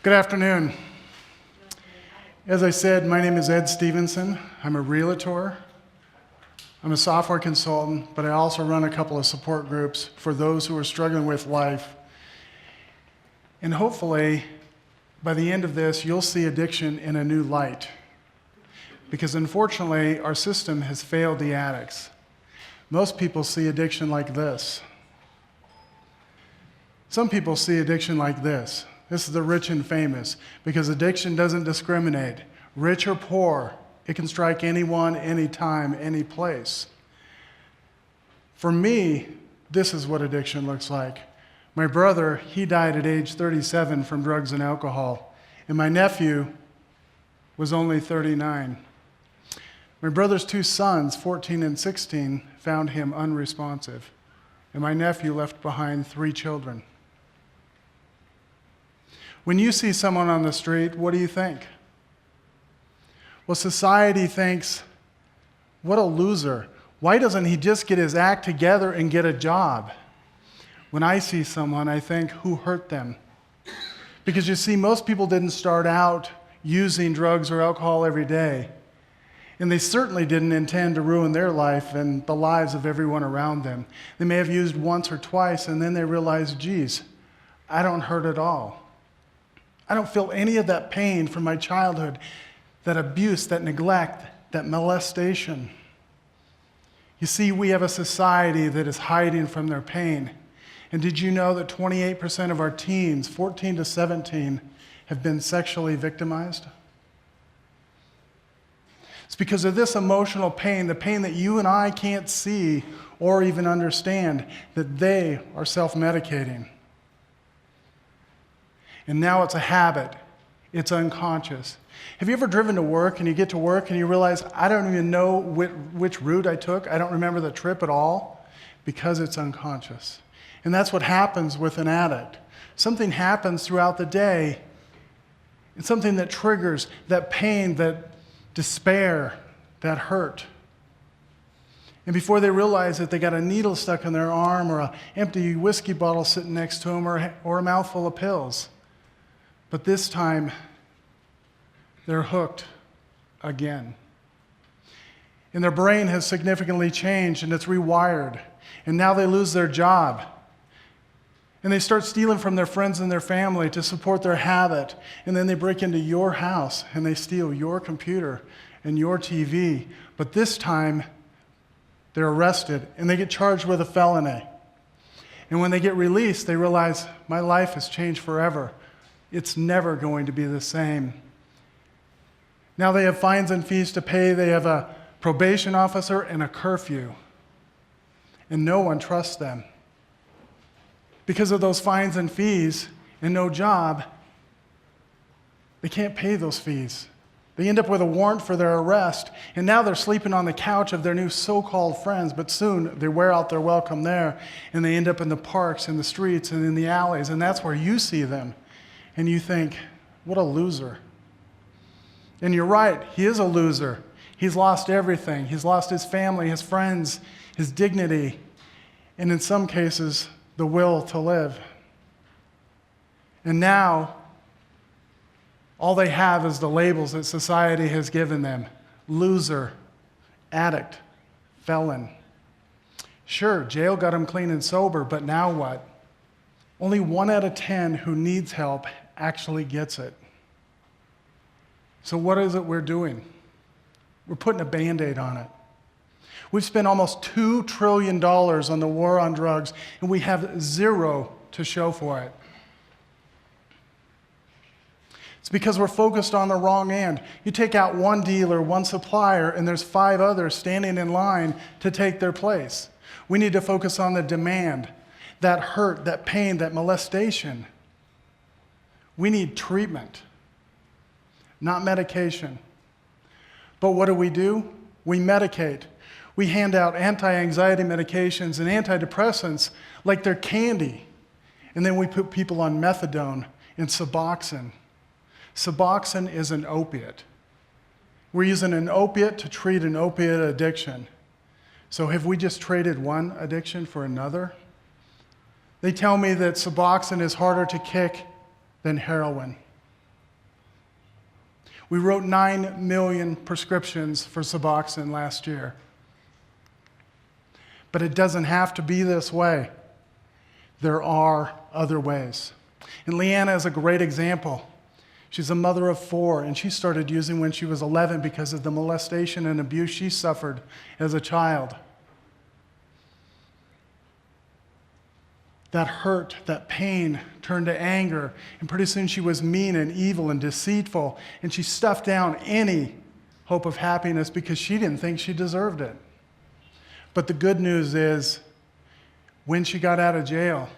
Good afternoon. As I said, my name is Ed Stevenson. I'm a realtor. I'm a software consultant, but I also run a couple of support groups for those who are struggling with life. And hopefully, by the end of this, you'll see addiction in a new light. Because unfortunately, our system has failed the addicts. Most people see addiction like this. Some people see addiction like this. This is the rich and famous, because addiction doesn't discriminate. Rich or poor, it can strike anyone, anytime, any place. For me, this is what addiction looks like. My brother, he died at age 37 from drugs and alcohol, and my nephew was only 39. My brother's two sons, 14 and 16, found him unresponsive, and my nephew left behind 3 children. When you see someone on the street, what do you think? Well, society thinks, what a loser. Why doesn't he just get his act together and get a job? When I see someone, I think, who hurt them? Because you see, most people didn't start out using drugs or alcohol every day. And they certainly didn't intend to ruin their life and the lives of everyone around them. They may have used once or twice, and then they realized, geez, I don't hurt at all. I don't feel any of that pain from my childhood, that abuse, that neglect, that molestation. You see, we have a society that is hiding from their pain. And did you know that 28% of our teens, 14 to 17, have been sexually victimized? It's because of this emotional pain, the pain that you and I can't see or even understand, that they are self-medicating. And now it's a habit. It's unconscious. Have you ever driven to work and you get to work and you realize, I don't even know which route I took. I don't remember the trip at all, because it's unconscious. And that's what happens with an addict. Something happens throughout the day. It's something that triggers that pain, that despair, that hurt. And before they realize it, they got a needle stuck in their arm, or an empty whiskey bottle sitting next to them, or a mouthful of pills. But this time, they're hooked again. And their brain has significantly changed, and it's rewired. And now they lose their job. And they start stealing from their friends and their family to support their habit. And then they break into your house, and they steal your computer and your TV. But this time, they're arrested, and they get charged with a felony. And when they get released, they realize, my life has changed forever. It's never going to be the same. Now they have fines and fees to pay. They have a probation officer and a curfew. And no one trusts them. Because of those fines and fees and no job, they can't pay those fees. They end up with a warrant for their arrest, and now they're sleeping on the couch of their new so-called friends, but soon they wear out their welcome there, and they end up in the parks, in the streets, and in the alleys, and that's where you see them. And you think, what a loser. And you're right, he is a loser. He's lost everything. He's lost his family, his friends, his dignity, and in some cases, the will to live. And now, all they have is the labels that society has given them. Loser, addict, felon. Sure, jail got him clean and sober, but now what? Only 1 out of 10 who needs help actually gets it. So what is it we're doing? We're putting a Band-Aid on it. We've spent almost $2 trillion on the war on drugs, and we have 0 to show for it. It's because we're focused on the wrong end. You take out one dealer, one supplier, and there's 5 others standing in line to take their place. We need to focus on the demand, that hurt, that pain, that molestation. We need treatment, not medication. But what do? We medicate. We hand out anti-anxiety medications and antidepressants like they're candy. And then we put people on methadone and Suboxone. Suboxone is an opiate. We're using an opiate to treat an opiate addiction. So have we just traded one addiction for another? They tell me that Suboxone is harder to kick than heroin. We wrote 9 million prescriptions for Suboxone last year. But it doesn't have to be this way. There are other ways. And Leanna is a great example. She's a mother of 4, and she started using when she was 11 because of the molestation and abuse she suffered as a child. That hurt, that pain turned to anger, and pretty soon she was mean and evil and deceitful, and she stuffed down any hope of happiness because she didn't think she deserved it. But the good news is, when she got out of jail,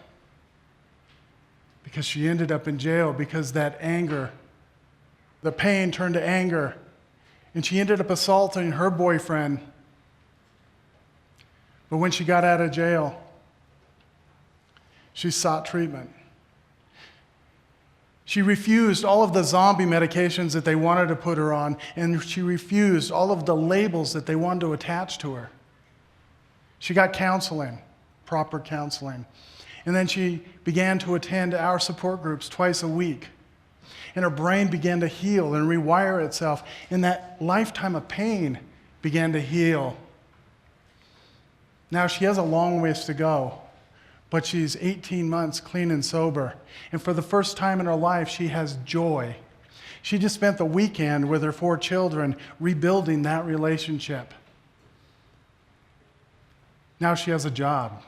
because she ended up in jail because that anger, the pain turned to anger, and she ended up assaulting her boyfriend. But when she got out of jail, she sought treatment. She refused all of the zombie medications that they wanted to put her on, and she refused all of the labels that they wanted to attach to her. She got counseling, proper counseling. And then she began to attend our support groups twice a week. And her brain began to heal and rewire itself, and that lifetime of pain began to heal. Now she has a long ways to go, but she's 18 months clean and sober. And for the first time in her life, she has joy. She just spent the weekend with her 4 children rebuilding that relationship. Now she has a job.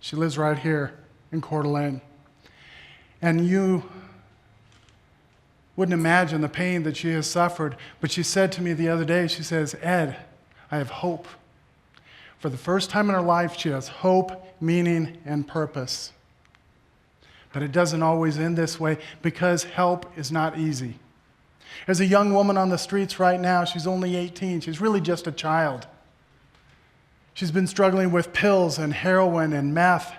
She lives right here in Coeurdalene. And you wouldn't imagine the pain that she has suffered, but she said to me the other day, she says, "Ed, I have hope." For the first time in her life, she has hope, meaning, and purpose. But it doesn't always end this way because help is not easy. There's a young woman on the streets right now. She's only 18. She's really just a child. She's been struggling with pills and heroin and meth.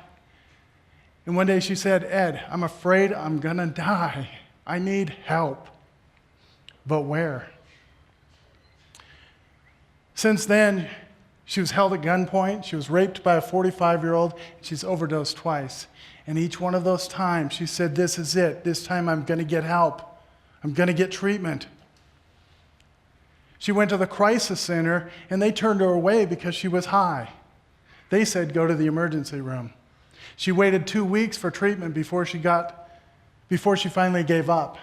And one day she said, "Ed, I'm afraid I'm going to die. I need help." But where? Since then, she was held at gunpoint. She was raped by a 45-year-old. She's overdosed twice. And each one of those times, she said, "This is it. This time I'm going to get help. I'm going to get treatment." She went to the crisis center, and they turned her away because she was high. They said, "Go to the emergency room." She waited 2 weeks for treatment before she finally gave up.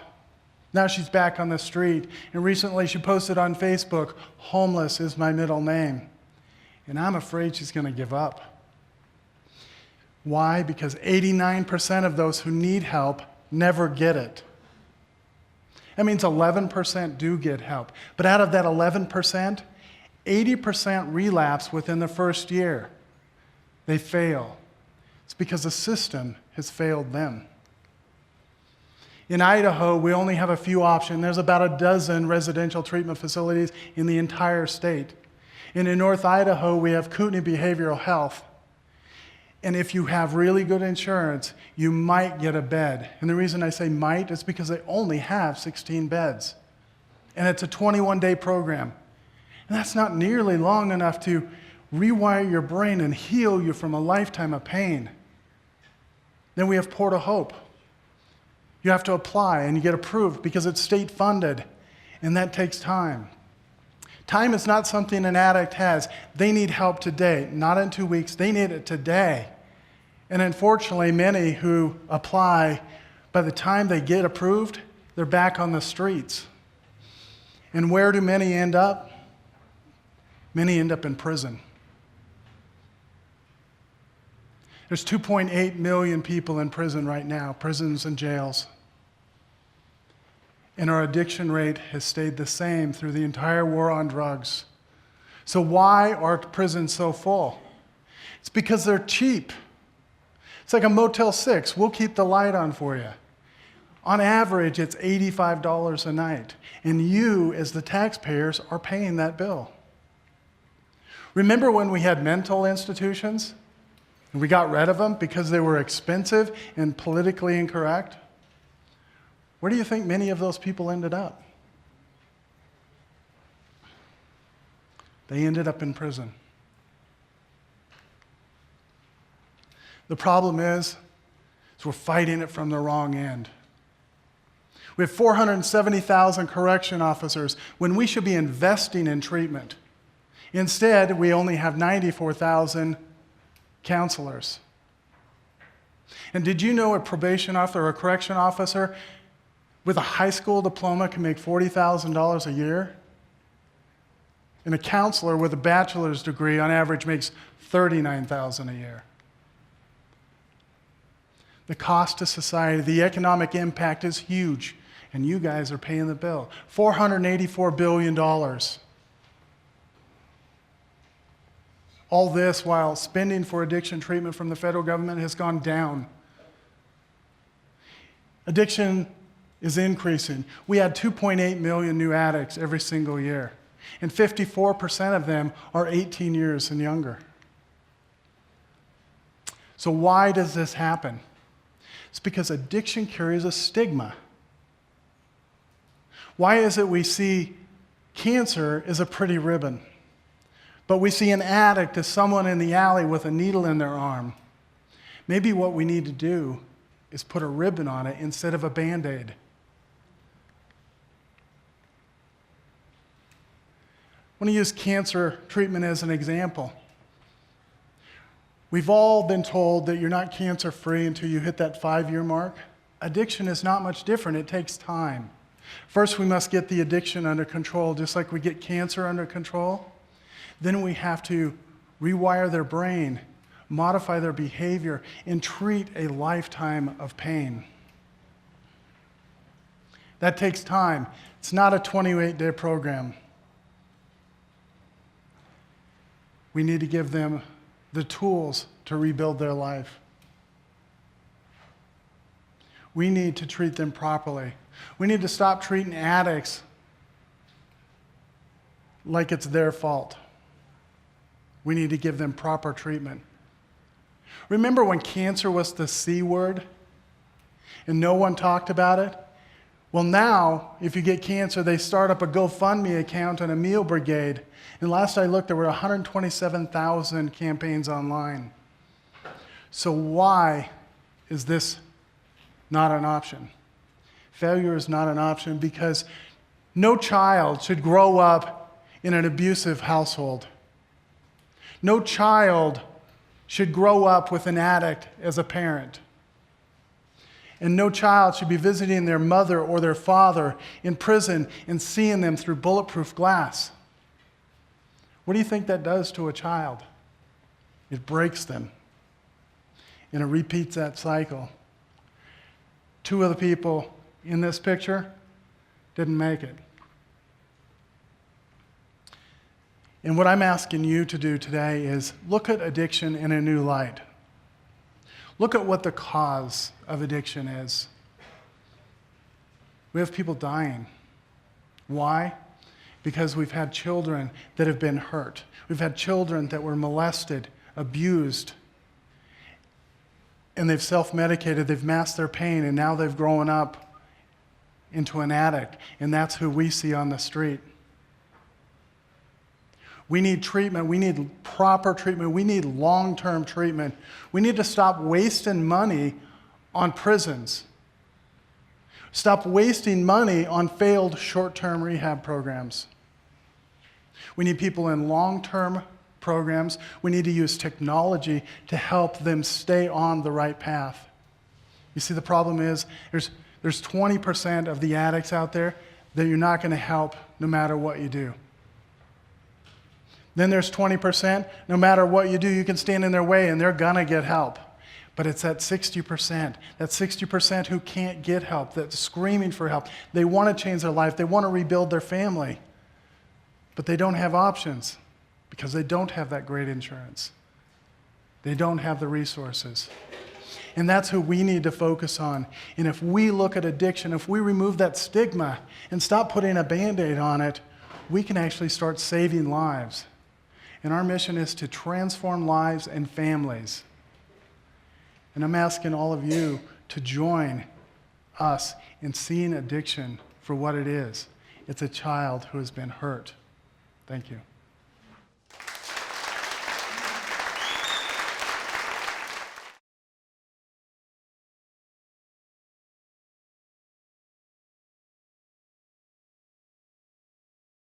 Now she's back on the street, and recently she posted on Facebook, "Homeless is my middle name." And I'm afraid she's going to give up. Why? Because 89% of those who need help never get it. That means 11% do get help. But out of that 11%, 80% relapse within the first year. They fail. It's because the system has failed them. In Idaho, we only have a few options. There's about a dozen residential treatment facilities in the entire state. And in North Idaho, we have Kootenai Behavioral Health. And if you have really good insurance, you might get a bed. And the reason I say might is because they only have 16 beds. And it's a 21-day program. And that's not nearly long enough to rewire your brain and heal you from a lifetime of pain. Then we have Port of Hope. You have to apply and you get approved because it's state funded, and that takes time. Time is not something an addict has. They need help today, not in 2 weeks. They need it today. And unfortunately, many who apply, by the time they get approved, they're back on the streets. And where do many end up? Many end up in prison. There's 2.8 million people in prison right now, prisons and jails. And our addiction rate has stayed the same through the entire war on drugs. So why are prisons so full? It's because they're cheap. It's like a Motel 6. We'll keep the light on for you. On average, it's $85 a night. And you, as the taxpayers, are paying that bill. Remember when we had mental institutions? And we got rid of them because they were expensive and politically incorrect? Where do you think many of those people ended up? They ended up in prison. The problem is we're fighting it from the wrong end. We have 470,000 correction officers when we should be investing in treatment. Instead, we only have 94,000 counselors. And did you know a probation officer or a correction officer with a high school diploma can make $40,000 a year? And a counselor with a bachelor's degree on average makes $39,000 a year. The cost to society, the economic impact is huge, and you guys are paying the bill. $484 billion. All this while spending for addiction treatment from the federal government has gone down. Addiction is increasing. We add 2.8 million new addicts every single year, and 54% of them are 18 years and younger. So why does this happen? It's because addiction carries a stigma. Why is it we see cancer as a pretty ribbon, but we see an addict as someone in the alley with a needle in their arm? Maybe what we need to do is put a ribbon on it instead of a Band-Aid. I want to use cancer treatment as an example. We've all been told that you're not cancer-free until you hit that 5-year mark. Addiction is not much different. It takes time. First, we must get the addiction under control, just like we get cancer under control. Then we have to rewire their brain, modify their behavior, and treat a lifetime of pain. That takes time. It's not a 28-day program. We need to give them the tools to rebuild their life. We need to treat them properly. We need to stop treating addicts like it's their fault. We need to give them proper treatment. Remember when cancer was the C word and no one talked about it? Well, now, if you get cancer, they start up a GoFundMe account and a meal brigade. And last I looked, there were 127,000 campaigns online. So why is this not an option? Failure is not an option because no child should grow up in an abusive household. No child should grow up with an addict as a parent. And no child should be visiting their mother or their father in prison and seeing them through bulletproof glass. What do you think that does to a child? It breaks them. And it repeats that cycle. 2 of the people in this picture didn't make it. And what I'm asking you to do today is look at addiction in a new light. Look at what the cause of addiction is. We have people dying. Why? Because we've had children that have been hurt. We've had children that were molested, abused, and they've self-medicated, they've masked their pain, and now they've grown up into an addict, and that's who we see on the street. We need treatment. We need proper treatment. We need long-term treatment. We need to stop wasting money on prisons. Stop wasting money on failed short-term rehab programs. We need people in long-term programs. We need to use technology to help them stay on the right path. You see, the problem is there's 20% of the addicts out there that you're not going to help no matter what you do. Then there's 20%, no matter what you do, you can stand in their way and they're going to get help. But it's that 60% who can't get help, that's screaming for help. They want to change their life. They want to rebuild their family. But they don't have options because they don't have that great insurance. They don't have the resources. And that's who we need to focus on. And if we look at addiction, if we remove that stigma and stop putting a Band-Aid on it, we can actually start saving lives. And our mission is to transform lives and families. And I'm asking all of you to join us in seeing addiction for what it is. It's a child who has been hurt. Thank you.